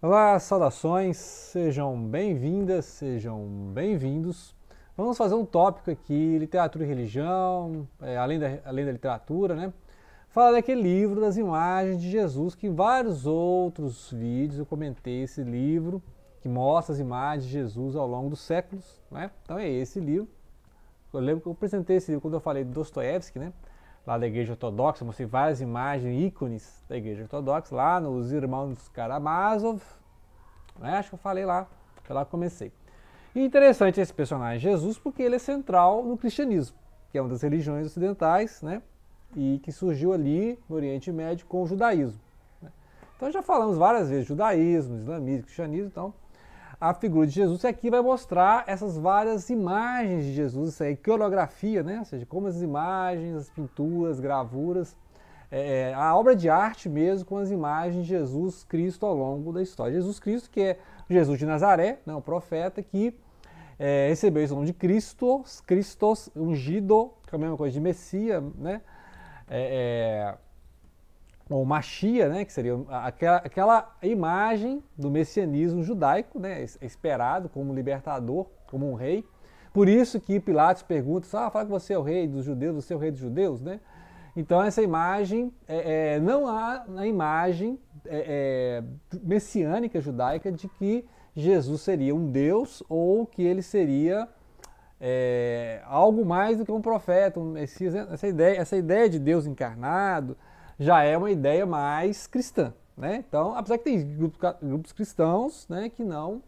Olá, saudações, sejam bem-vindas, sejam bem-vindos. Vamos fazer um tópico aqui, literatura e religião, além da literatura, né? Falar daquele livro das imagens de Jesus, que em vários outros vídeos eu comentei esse livro, que mostra as imagens de Jesus ao longo dos séculos, né? Então é esse livro. Eu lembro que eu apresentei esse livro quando eu falei de Dostoiévski, né? Lá da Igreja Ortodoxa, mostrei várias imagens, ícones da Igreja Ortodoxa, lá nos Irmãos Karamazov, né? Acho que eu falei lá, foi lá que comecei. E interessante esse personagem Jesus porque ele é central no cristianismo, que é uma das religiões ocidentais, né? E que surgiu ali no Oriente Médio com o judaísmo. Né? Então já falamos várias vezes judaísmo, islamismo, cristianismo, então a figura de Jesus aqui vai mostrar essas várias imagens de Jesus, essa iconografia, né? Ou seja, como as imagens, as pinturas, gravuras, a obra de arte mesmo com as imagens de Jesus Cristo ao longo da história. Jesus Cristo, que é Jesus de Nazaré, né? O profeta que recebeu esse nome de Christos, ungido, que é a mesma coisa de Messias, né? Ou Machia, né, que seria aquela imagem do messianismo judaico, né, esperado como libertador, como um rei. Por isso que Pilatos pergunta, fala que você é o rei dos judeus, você é o rei dos judeus, né? Então essa imagem, não há na imagem messiânica judaica de que Jesus seria um Deus ou que ele seria algo mais do que um profeta, um Messias. Essa ideia de Deus encarnado já é uma ideia mais cristã, né? Então, apesar que tem grupos cristãos, né, que não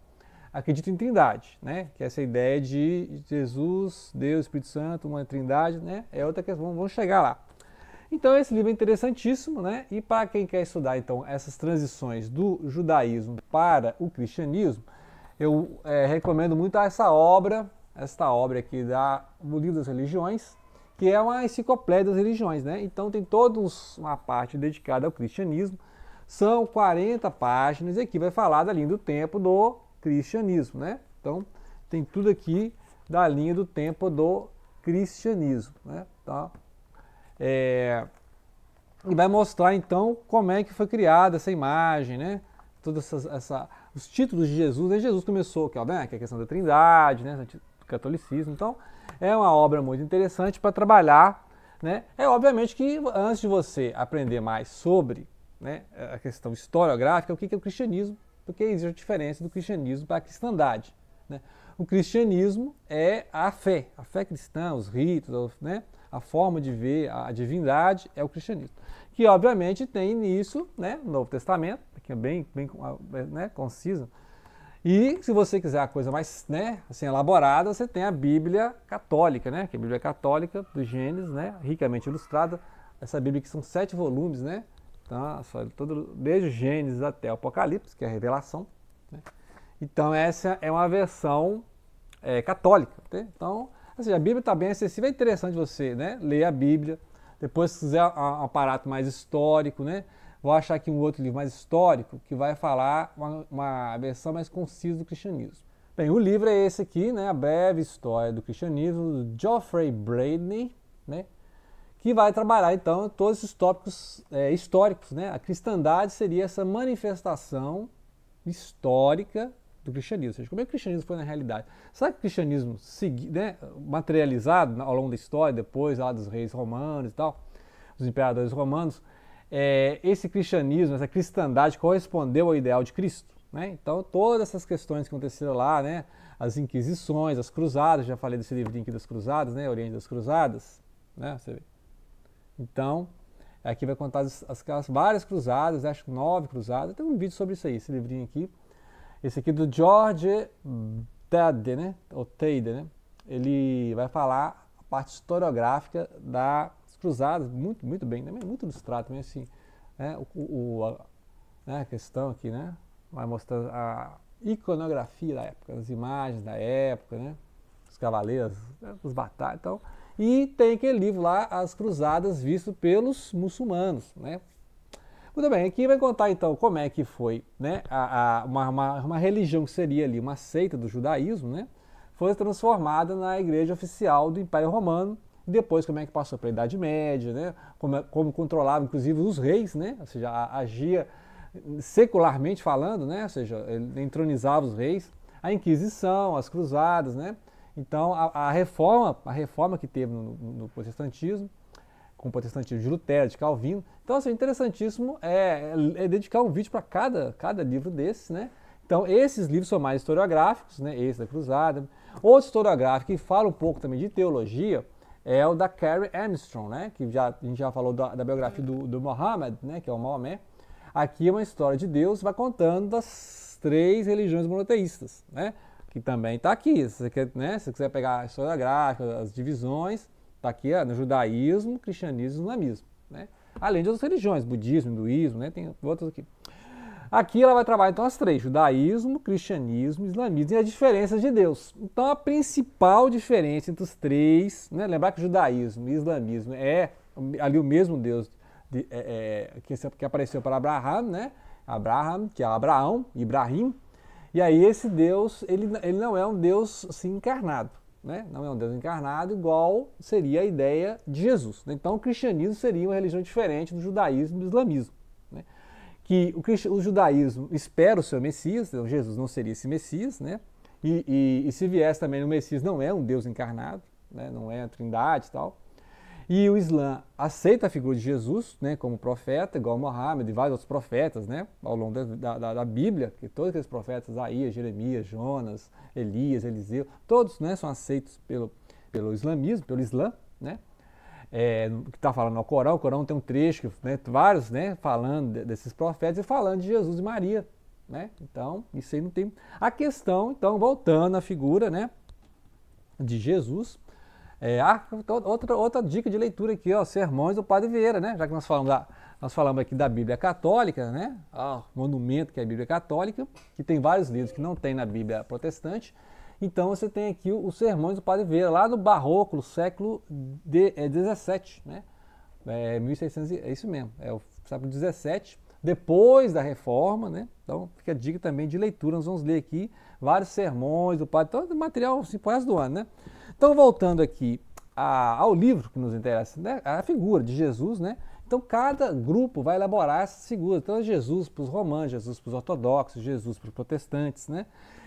acreditam em trindade, né? Que é essa ideia de Jesus, Deus, Espírito Santo, uma trindade, né? É outra questão, vamos chegar lá. Então esse livro é interessantíssimo, né? E para quem quer estudar então essas transições do judaísmo para o cristianismo, eu recomendo muito esta obra aqui do Livro das Religiões, que é uma enciclopédia das religiões, né? Então tem toda uma parte dedicada ao cristianismo, são 40 páginas e aqui vai falar da linha do tempo do cristianismo, né? Então tem tudo aqui da linha do tempo do cristianismo, né? Tá? E vai mostrar então como é que foi criada essa imagem, né? Todos os títulos de Jesus, né? Jesus começou, que é a questão da Trindade, né? Do catolicismo. Então é uma obra muito interessante para trabalhar, né? É obviamente que antes de você aprender mais sobre, né, a questão historiográfica, o que é o cristianismo, porque existe a diferença do cristianismo para a cristandade, né? O cristianismo é a fé cristã, os ritos, né? A forma de ver a divindade é o cristianismo, que obviamente tem nisso, né, no Novo Testamento, que é bem né, conciso. E se você quiser a coisa mais, né, assim, elaborada, você tem a Bíblia Católica, né, que é a Bíblia Católica do Gênesis, né, ricamente ilustrada. Essa Bíblia que são 7 volumes, né, então, desde o Gênesis até o Apocalipse, que é a Revelação, né. Então essa é uma versão católica, né? Então, assim, a Bíblia está bem acessível, é interessante você, né, ler a Bíblia. Depois, se quiser um aparato mais histórico, né, vou achar aqui um outro livro mais histórico que vai falar uma versão mais concisa do cristianismo. Bem, o livro é esse aqui, né, A Breve História do Cristianismo, do Geoffrey Bradeney, né, que vai trabalhar então todos esses tópicos históricos, né? A cristandade seria essa manifestação histórica do cristianismo. Ou seja, como é que o cristianismo foi na realidade? Será que o cristianismo né, materializado ao longo da história, depois lá dos reis romanos e tal, dos imperadores romanos, esse cristianismo, essa cristandade correspondeu ao ideal de Cristo? Né? Então, todas essas questões que aconteceram lá, né, as inquisições, as cruzadas, já falei desse livrinho aqui das cruzadas, né, Oriente das Cruzadas, né, você vê. Então, aqui vai contar aquelas várias cruzadas, acho que 9 cruzadas, tem um vídeo sobre isso aí, esse livrinho aqui. Esse aqui do George Tade, né? Ou Tade, né? Ele vai falar a parte historiográfica das cruzadas, muito, muito bem, também muito ilustrado, também assim, né? A questão aqui, né? Vai mostrar a iconografia da época, as imagens da época, né? Os cavaleiros, né? Os batalhas, então. E tem aquele livro lá, As Cruzadas, visto pelos muçulmanos, né? Muito bem, aqui vai contar então como é que foi, né, uma religião que seria ali uma seita do judaísmo, né, foi transformada na igreja oficial do Império Romano, e depois como é que passou para a Idade Média, né, como controlava inclusive os reis, né, ou seja, agia secularmente falando, né? Ou seja, ele entronizava os reis, a Inquisição, as Cruzadas, né? Então, a reforma que teve no protestantismo, com o protestantismo de Lutero, de Calvino. Então, assim, interessantíssimo é dedicar um vídeo para cada livro desses, né? Então, esses livros são mais historiográficos, né? Esse da Cruzada. Outro historiográfico que fala um pouco também de teologia é o da Carrie Armstrong, né? Que a gente já falou da biografia do Muhammad, né? Que é o Maomé. Aqui é uma história de Deus, vai contando das 3 religiões monoteístas, né? Que também está aqui. Se você quiser pegar a historiográfica, as divisões, está aqui no judaísmo, cristianismo e islamismo, né? Além de outras religiões, budismo, hinduísmo, né? Tem outras aqui. Aqui ela vai trabalhar então as 3, judaísmo, cristianismo, islamismo e as diferenças de Deus. Então a principal diferença entre os 3, né? Lembrar que judaísmo e islamismo é ali o mesmo Deus que apareceu para Abraham, né? Abraham, que é Abraão, Ibrahim. E aí esse Deus, ele não é um Deus assim, encarnado, né? Não é um Deus encarnado igual seria a ideia de Jesus. Então o cristianismo seria uma religião diferente do judaísmo e do islamismo, né? Que o judaísmo espera o seu Messias, então Jesus não seria esse Messias, né? E se viesse também o Messias não é um Deus encarnado, né? Não é a Trindade e tal. E o Islã aceita a figura de Jesus, né, como profeta, igual Mohammed e vários outros profetas, né, ao longo da Bíblia, que todos aqueles profetas, Isaías, Jeremias, Jonas, Elias, Eliseu, todos, né, são aceitos pelo islamismo, pelo Islã, né, que está falando no Corão. O Corão tem um trecho, né, vários, né, falando desses profetas e falando de Jesus e Maria, né. Então, isso aí não tem... A questão, então, voltando à figura, né, de Jesus... outra dica de leitura aqui, ó, Sermões do Padre Vieira, né? Já que nós falamos aqui da Bíblia Católica, né? Monumento que é a Bíblia Católica, que tem vários livros que não tem na Bíblia Protestante. Então você tem aqui os Sermões do Padre Vieira, lá no Barroco, no século XVII, né? 1600, é isso mesmo, é o século XVII, depois da Reforma, né? Então fica a dica também de leitura, nós vamos ler aqui vários sermões do Padre, todo material assim, pro resto do ano, né? Então, voltando aqui ao livro que nos interessa, né, a figura de Jesus, né? Então, cada grupo vai elaborar essas figuras. Então, Jesus para os romanos, Jesus para os ortodoxos, Jesus para os protestantes, né?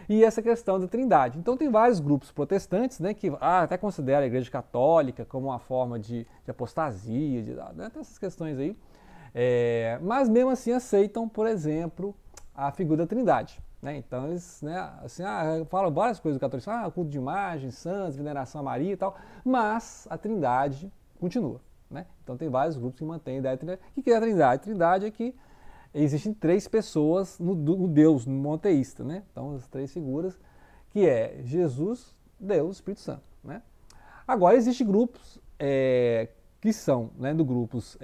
E essa questão da trindade. Então, tem vários grupos protestantes, né, que até consideram a Igreja Católica como uma forma de apostasia, né, tem essas questões aí. Mas, mesmo assim, aceitam, por exemplo, a figura da trindade. Né? Então eles, né, assim, falam várias coisas do catolicismo, culto de imagens, santos, veneração a Maria e tal, mas a trindade continua. Né? Então tem vários grupos que mantêm a ideia da trindade. O que é a trindade? A trindade é que existem 3 pessoas no Deus, no monoteísta. Né? Então as 3 figuras, que é Jesus, Deus, Espírito Santo. Né? Agora existem grupos que são, né, grupos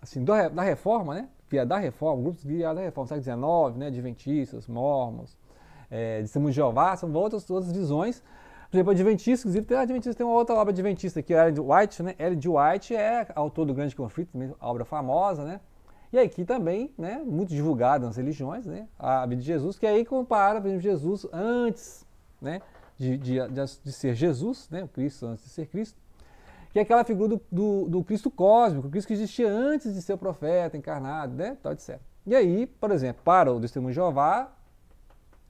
assim, da Reforma, né? Da Reforma, grupos da Reforma, século XIX, né, Adventistas, Mormons, de Testemunho de Jeová, são outras visões. Por exemplo, Adventista, inclusive, tem uma outra obra adventista aqui, Ellen White, né? Ellen White é autor do Grande Conflito, também, a obra famosa, né? E aqui também, né, muito divulgada nas religiões, né, a vida de Jesus, que aí compara, por exemplo, Jesus antes, né, de ser Jesus, né, o Cristo antes de ser Cristo, que é aquela figura do Cristo cósmico, o Cristo que existia antes de ser o profeta encarnado, né, tal, etc. E aí, por exemplo, para o Testemunho de Jeová,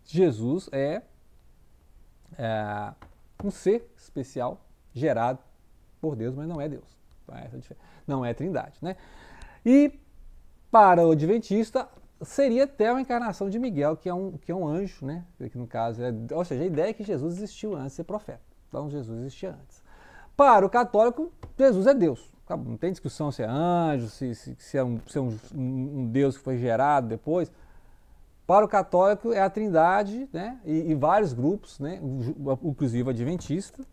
Jesus é um ser especial gerado por Deus, mas não é Deus. Não é Trindade, né? E para o Adventista seria até uma encarnação de Miguel, que é um anjo, né? Que no caso ou seja, a ideia é que Jesus existiu antes de ser profeta. Então Jesus existia antes. Para o católico, Jesus é Deus. Não tem discussão se é anjo, se é um Deus que foi gerado depois. Para o católico é a Trindade, né? E vários grupos, né? Inclusive o Adventista,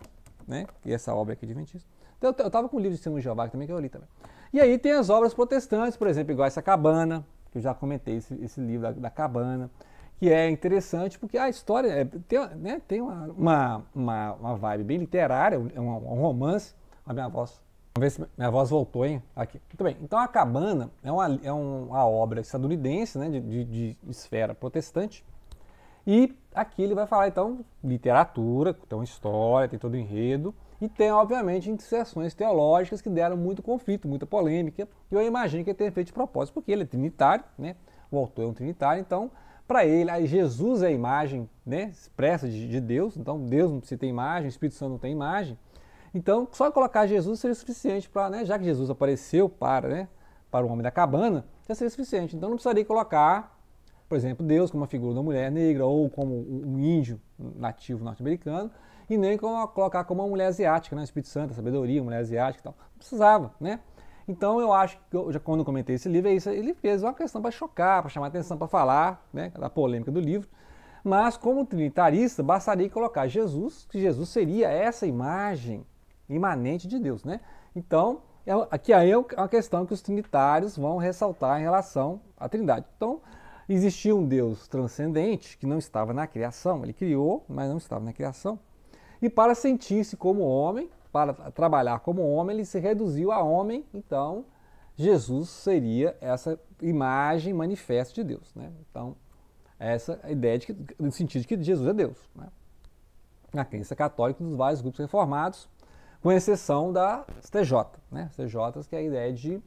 né? E essa obra aqui é Adventista. Então, eu estava com o livro de Testemunho de Jeová também, que eu li também. E aí tem as obras protestantes, por exemplo, igual essa Cabana, que eu já comentei, esse livro da Cabana, que é interessante porque a história tem uma vibe bem literária, um romance. A minha voz, vamos ver se minha voz voltou, hein? Aqui. Muito bem. Então a Cabana é uma obra estadunidense, né, de esfera protestante. E aqui ele vai falar, então, literatura, tem uma história, tem todo o enredo, e tem, obviamente, inserções teológicas que deram muito conflito, muita polêmica, e eu imagino que ele tenha feito de propósito, porque ele é trinitário, né? o autor é um trinitário, então, para ele, aí Jesus é a imagem, né, expressa de Deus, então Deus não precisa ter imagem, o Espírito Santo não tem imagem. Então, só colocar Jesus seria suficiente para, né, já que Jesus apareceu para o homem da cabana, já seria suficiente. Então, não precisaria colocar, por exemplo, Deus como uma figura da mulher negra ou como um índio nativo norte-americano, e nem colocar como uma mulher asiática, né, Espírito Santo, a sabedoria, mulher asiática e tal. Não precisava, né? Então, eu acho que, quando eu comentei esse livro, é isso, ele fez uma questão para chocar, para chamar atenção, para falar, né, da polêmica do livro. Mas, como trinitarista, bastaria colocar Jesus, que Jesus seria essa imagem imanente de Deus, né? Então, aqui aí é uma questão que os trinitários vão ressaltar em relação à Trindade. Então, existia um Deus transcendente que não estava na criação, ele criou, mas não estava na criação. E para sentir-se como homem, para trabalhar como homem, ele se reduziu a homem, então Jesus seria essa imagem manifesta de Deus, né? Então, essa é a ideia no sentido de que Jesus é Deus, né? Na crença católica dos vários grupos reformados, com exceção das TJ, né? As TJs, que é a ideia de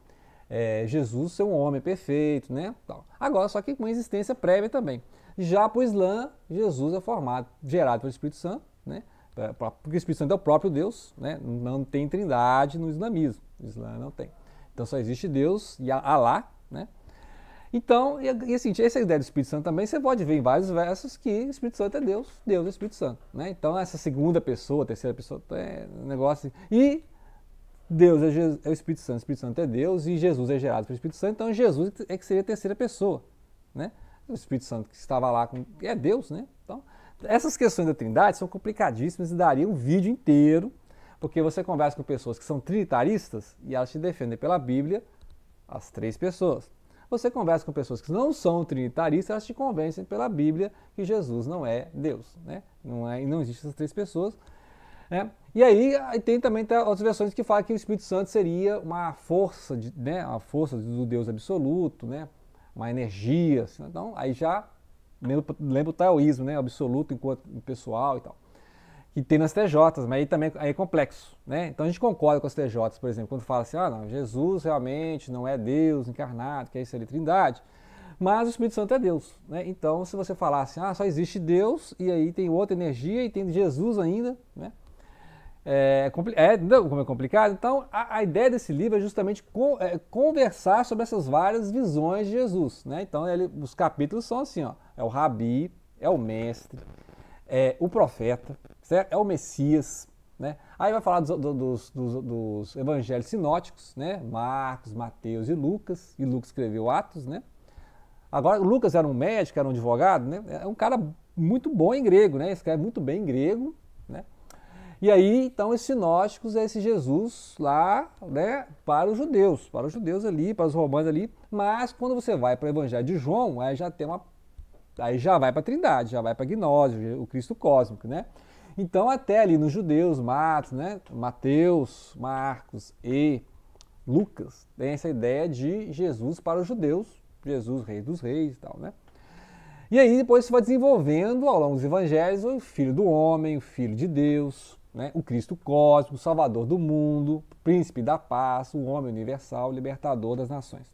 Jesus ser um homem perfeito, né? Agora, só que com existência prévia também. Já para o Islã, Jesus é formado, gerado pelo Espírito Santo, né? Porque o Espírito Santo é o próprio Deus, né? Não tem trindade no islamismo, o Islã não tem. Então só existe Deus e Alá, né? Então, e assim, essa ideia do Espírito Santo também, você pode ver em vários versos que o Espírito Santo é Deus, Deus é o Espírito Santo, né? Então essa segunda pessoa, terceira pessoa, é um negócio assim. E Deus é o Espírito Santo é Deus e Jesus é gerado pelo Espírito Santo, então Jesus é que seria a terceira pessoa, né? O Espírito Santo que estava lá é Deus, né? Então, essas questões da Trindade são complicadíssimas e daria um vídeo inteiro, porque você conversa com pessoas que são trinitaristas e elas te defendem pela Bíblia as três pessoas. Você conversa com pessoas que não são trinitaristas, elas te convencem pela Bíblia que Jesus não é Deus, né? Não existem essas três pessoas. Né? E aí tem também outras versões que falam que o Espírito Santo seria uma força, né? Uma força do Deus absoluto, né? Uma energia. Assim. Então, aí já lembra o taoísmo, né? Absoluto enquanto pessoal e tal. Que tem nas TJs, mas aí também é complexo, né? Então a gente concorda com as TJs, por exemplo, quando fala assim, não, Jesus realmente não é Deus encarnado, que aí seria Trindade, mas o Espírito Santo é Deus, né? Então se você falar assim, só existe Deus e aí tem outra energia e tem Jesus ainda, né? Como é complicado? Então a ideia desse livro é justamente conversar sobre essas várias visões de Jesus, né? Então os capítulos são assim, é o Rabi, é o Mestre, é o Profeta, certo? É o Messias, né? Aí vai falar dos evangelhos sinóticos, né? Marcos, Mateus e Lucas escreveu Atos, né? Agora, Lucas era um médico, era um advogado, né? É um cara muito bom em grego, né? Escreve muito bem em grego, né? E aí, então, os sinóticos é esse Jesus lá, né? Para os judeus ali, para os romanos ali, mas quando você vai para o evangelho de João, aí já vai para a Trindade, já vai para a gnose, o Cristo cósmico, né? Então, até ali nos judeus, Mateus, Marcos e Lucas, tem essa ideia de Jesus para os judeus, Jesus, Rei dos Reis e tal, né? E aí depois se vai desenvolvendo ao longo dos evangelhos o Filho do Homem, o Filho de Deus, né? O Cristo cósmico, o Salvador do mundo, Príncipe da Paz, o Homem universal, o Libertador das nações.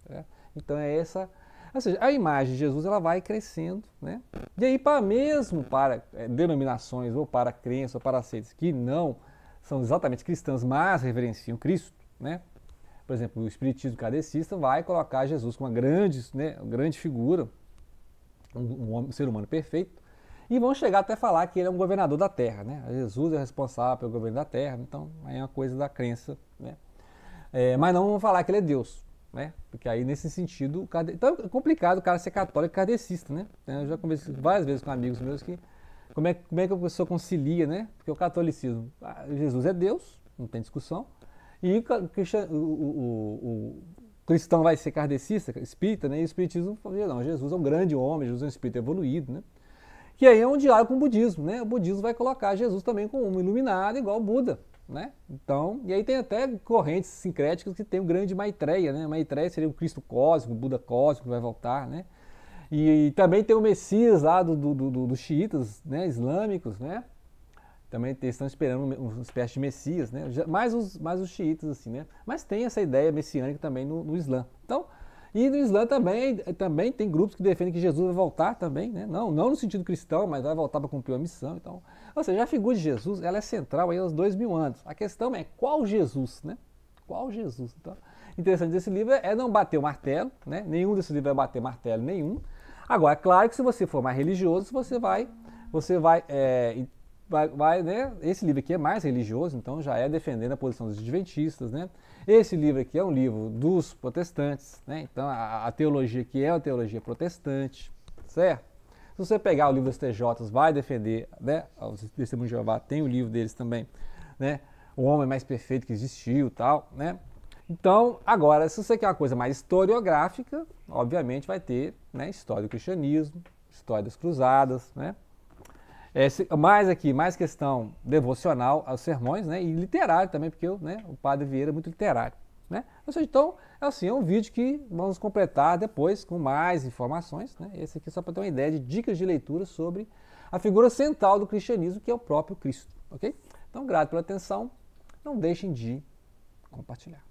Né? Então é essa... Ou seja, a imagem de Jesus ela vai crescendo, né? E aí, mesmo para denominações, ou para crenças, ou para seitas que não são exatamente cristãs, mas reverenciam Cristo, né? Por exemplo, o Espiritismo kardecista vai colocar Jesus como uma grande figura, um ser humano perfeito, e vão chegar até falar que ele é um governador da Terra, né? Jesus é responsável pelo governo da Terra, então aí é uma coisa da crença, né? Mas não vão falar que ele é Deus. Né? Porque aí, nesse sentido, então é complicado o cara ser católico e kardecista, né? Eu já conversei várias vezes com amigos meus que como é que a pessoa concilia, né? Porque o catolicismo, Jesus é Deus, não tem discussão, e o cristão vai ser kardecista, espírita, né? E o espiritismo fala, não, Jesus é um grande homem, Jesus é um espírito evoluído, né? Que aí é um diálogo com o budismo, né? O budismo vai colocar Jesus também como um iluminado, igual o Buda. Né? Então, e aí tem até correntes sincréticas que tem o grande Maitreya, né? Maitreya seria o Cristo cósmico, o Buda cósmico que vai voltar, né? E também tem o Messias lá dos xiitas, né? Islâmicos, né? Também estão esperando uma espécie de Messias, né? Mais os xiitas, assim, né? Mas tem essa ideia messiânica também no Islã. Então, E no Islã também tem grupos que defendem que Jesus vai voltar também, né? Não no sentido cristão, mas vai voltar para cumprir uma missão. Então, ou seja, a figura de Jesus ela é central aí aos 2000 anos. A questão é qual Jesus, né? Qual Jesus? Então, interessante desse livro é não bater o martelo, né? Nenhum desses livros vai bater martelo nenhum. Agora, é claro que se você for mais religioso, você vai né? Esse livro aqui é mais religioso, então já é defendendo a posição dos adventistas, né? Esse livro aqui é um livro dos protestantes, né? Então a teologia aqui é uma teologia protestante, certo? Se você pegar o livro dos TJs, vai defender, né? Os Testemunhos de Jeová tem o livro deles também, né? O homem mais perfeito que existiu, tal, né? Então, agora, se você quer uma coisa mais historiográfica, obviamente vai ter, né, história do cristianismo, história das cruzadas, né? Mais questão devocional aos sermões, né? E literário também, porque né, o Padre Vieira é muito literário, né? Ou seja, então, é um vídeo que vamos completar depois com mais informações, né? Esse aqui é só para ter uma ideia de dicas de leitura sobre a figura central do cristianismo, que é o próprio Cristo, ok? Então, grato pela atenção, não deixem de compartilhar.